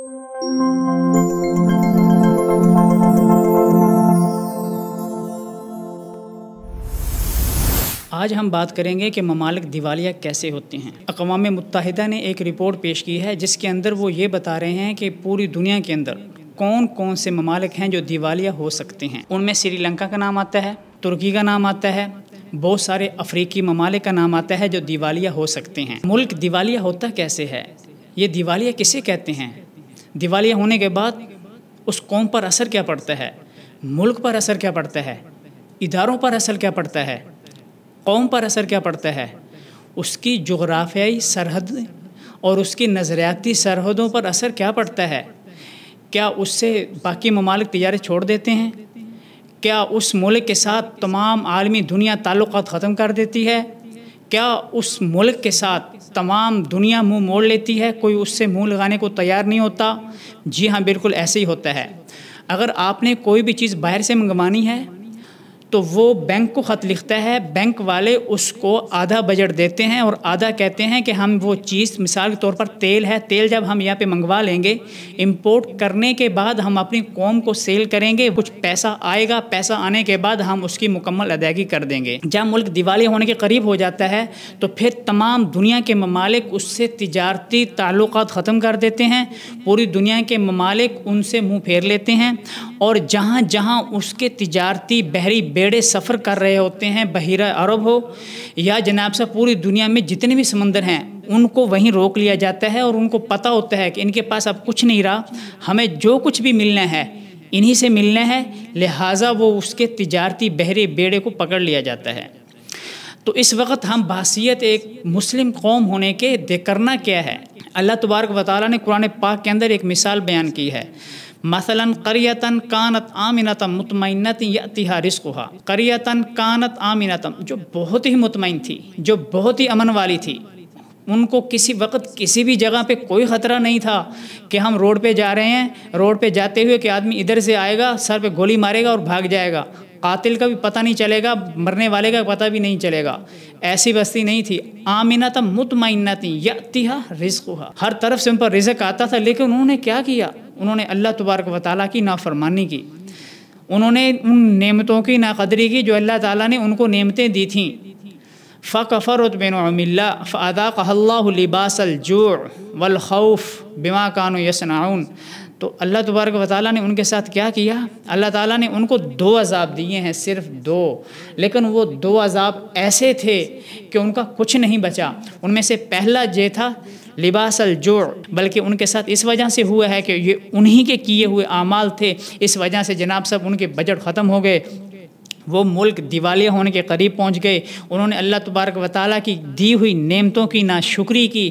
آج ہم بات کریں گے کہ ممالک دیوالیہ کیسے ہوتے ہیں۔ اقوام متحدہ نے ایک رپورٹ پیش کی ہے جس کے اندر وہ یہ بتا رہے ہیں کہ پوری دنیا کے اندر کون کون سے ممالک ہیں جو دیوالیہ ہو سکتے ہیں۔ ان میں سری لنکا کا نام آتا ہے، ترکی کا نام آتا ہے، بہت سارے افریقی ممالک کا نام آتا ہے جو دیوالیہ ہو سکتے ہیں۔ ملک دیوالیہ ہوتا کیسے ہے؟ یہ دیوالیہ کسے کہتے ہیں؟ دیوالیہ ہونے کے بعد اس قوم پر اثر کیا پڑتا ہے؟ ملک پر اثر کیا پڑتا ہے؟ اداروں پر اثر کیا پڑتا ہے؟ قوم پر اثر کیا پڑتا ہے؟ اس کی جغرافیائی سرحد اور اس کی نظریاتی سرحدوں پر اثر کیا پڑتا ہے؟ کیا اس سے باقی ممالک تجارت چھوڑ دیتے ہیں؟ کیا اس ملک کے ساتھ تمام عالمی دنیا تعلقات ختم کر دیتی ہے؟ کیا اس ملک کے ساتھ تمام دنیا منہ موڑ لیتی ہے؟ کوئی اس سے منہ لگانے کو تیار نہیں ہوتا؟ جی ہاں، بالکل ایسے ہی ہوتا ہے۔ اگر آپ نے کوئی بھی چیز باہر سے منگوانی ہے تو وہ بینک کو خط لکھتا ہے، بینک والے اس کو آدھا بجٹ دیتے ہیں اور آدھا کہتے ہیں کہ ہم وہ چیز، مثال کے طور پر تیل ہے، تیل جب ہم یہاں پہ منگوا لیں گے، امپورٹ کرنے کے بعد ہم اپنی قوم کو سیل کریں گے، کچھ پیسہ آئے گا، پیسہ آنے کے بعد ہم اس کی مکمل ادائیگی کر دیں گے۔ جب ملک دیوالیہ ہونے کے قریب ہو جاتا ہے تو پھر تمام دنیا کے ممالک اس سے تجارتی تعلقات ختم کر دیتے ہیں، پوری دنیا کے ممالک ان سے منہ پھیر لیتے ہیں، اور جہاں جہاں اس کے تجارتی بحری بیڑے سفر کر رہے ہوتے ہیں، بحیرہ عرب ہو یا جناب سے پوری دنیا میں جتنے بھی سمندر ہیں، ان کو وہیں روک لیا جاتا ہے، اور ان کو پتہ ہوتا ہے کہ ان کے پاس اب کچھ نہیں رہا، ہمیں جو کچھ بھی ملنا ہے انہی سے ملنا ہے، لہٰذا وہ اس کے تجارتی بحری بیڑے کو پکڑ لیا جاتا ہے۔ تو اس وقت ہم بحیثیت ایک مسلم قوم ہونے کے کرنا کیا ہے؟ اللہ تبارک و تعالیٰ نے قرآن پاک کے اندر ایک مثال بیان کی ہے۔ مثلاً قریۃً کانت آمنۃ مطمئنۃ یأتیہا رزقہا، قریۃً کانت آمنۃ، جو بہت ہی مطمئن تھی، جو بہت ہی امن والی تھی، ان کو کسی وقت کسی بھی جگہ پہ کوئی خطرہ نہیں تھا کہ ہم روڈ پہ جا رہے ہیں، روڈ پہ جاتے ہوئے کہ آدمی ادھر سے آئے گا، سر پہ گولی مارے گا اور بھاگ جائے گا، قاتل کا بھی پتہ نہیں چلے گا، مرنے والے کا پتہ بھی نہیں چلے گا۔ ایسی بستی نہیں تھی۔ آمنۃ مطمئنۃ یأتیہا رزقہا، ہر طرف سے ان پر رزق آتا تھا، لیکن انہوں نے کیا کیا؟ انہوں نے اللہ تبارک و تعالیٰ کی نافرمانی کی، انہوں نے ان نعمتوں کی ناقدری کی جو اللہ تعالیٰ نے ان کو نعمتیں دی تھیں۔ فَكَفَرُتْ بِنُعْمِ اللَّهِ فَأَذَاقَهَا اللَّهُ لِبَاسَ الْجُوعِ وَالْخَوْفِ بِمَا كَانُوا يَصْنَعُونَ۔ تو اللہ تبارک و تعالیٰ نے ان کے ساتھ کیا کیا؟ اللہ تعالیٰ نے ان کو 2 عذاب دیے ہیں، صرف 2، لیکن وہ 2 عذاب ایسے تھے کہ ان کا کچھ نہیں بچا۔ ان میں سے پہلا یہ تھا لباس الجوع، بلکہ ان کے ساتھ اس وجہ سے ہوا ہے کہ یہ انہی کے کیے ہوئے اعمال تھے، اس وجہ سے جناب صاحب ان کے بجٹ ختم ہو گئے، وہ ملک دیوالیہ ہونے کے قریب پہنچ گئے، انہوں نے اللہ تبارک و تعالیٰ کی دی ہوئی نعمتوں کی ناشکری کی۔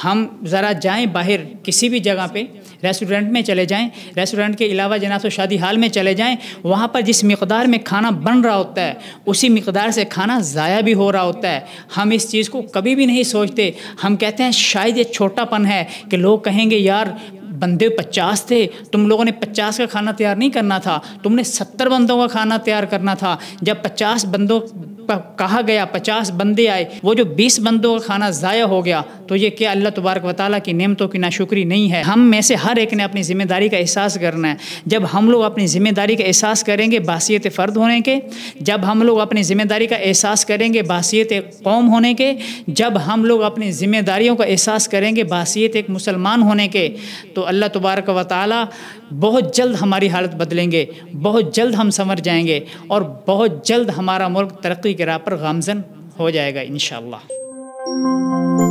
ہم ذرا جائیں باہر کسی بھی جگہ پہ، ریسٹورنٹ میں چلے جائیں، ریسٹورنٹ کے علاوہ جناب سے شادی حال میں چلے جائیں، وہاں پر جس مقدار میں کھانا بن رہا ہوتا ہے اسی مقدار سے کھانا ضائع بھی ہو رہا ہوتا ہے۔ ہم اس چیز کو کبھی بھی نہیں سوچتے، ہم کہتے ہیں شاید یہ چھوٹا پن ہے کہ لوگ کہیں گے یار بندے 50 تھے، تم لوگوں نے 50 کا کھانا تیار نہیں کرنا تھا، تم نے 70 بندوں کا کھانا تیار کرنا تھا۔ جب 50 بندوں کہا گیا، 50 بندے آئے، وہ جو 20 بندوں کا کھانا ضائع ہو گیا، تو یہ کیا اللہ تبارک و تعالیٰ کی نعمتوں کی ناشکری نہیں ہے؟ ہم میں سے ہر ایک نے اپنی ذمہ داری کا احساس کرنا ہے۔ جب ہم لوگ اپنی ذمہ داری کا احساس کریں گے بحیثیت فرد ہونے کے، جب ہم لوگ اپنی ذمہ داری کا احساس کریں گے بحیثیت قوم ہونے کے، جب ہم لوگ اپنی ذمہ داریوں کا احساس کریں گے بحیثیت ایک مسلمان ہونے کے، تو اللہ تبارک و تعالیٰ بہت جلد ہماری حالت بدلیں گے، بہت جلد ہم سنور جائیں گے، اور بہت جلد ہمارا ملک ترقی کی راہ پر گامزن ہو جائے گا انشاءاللہ۔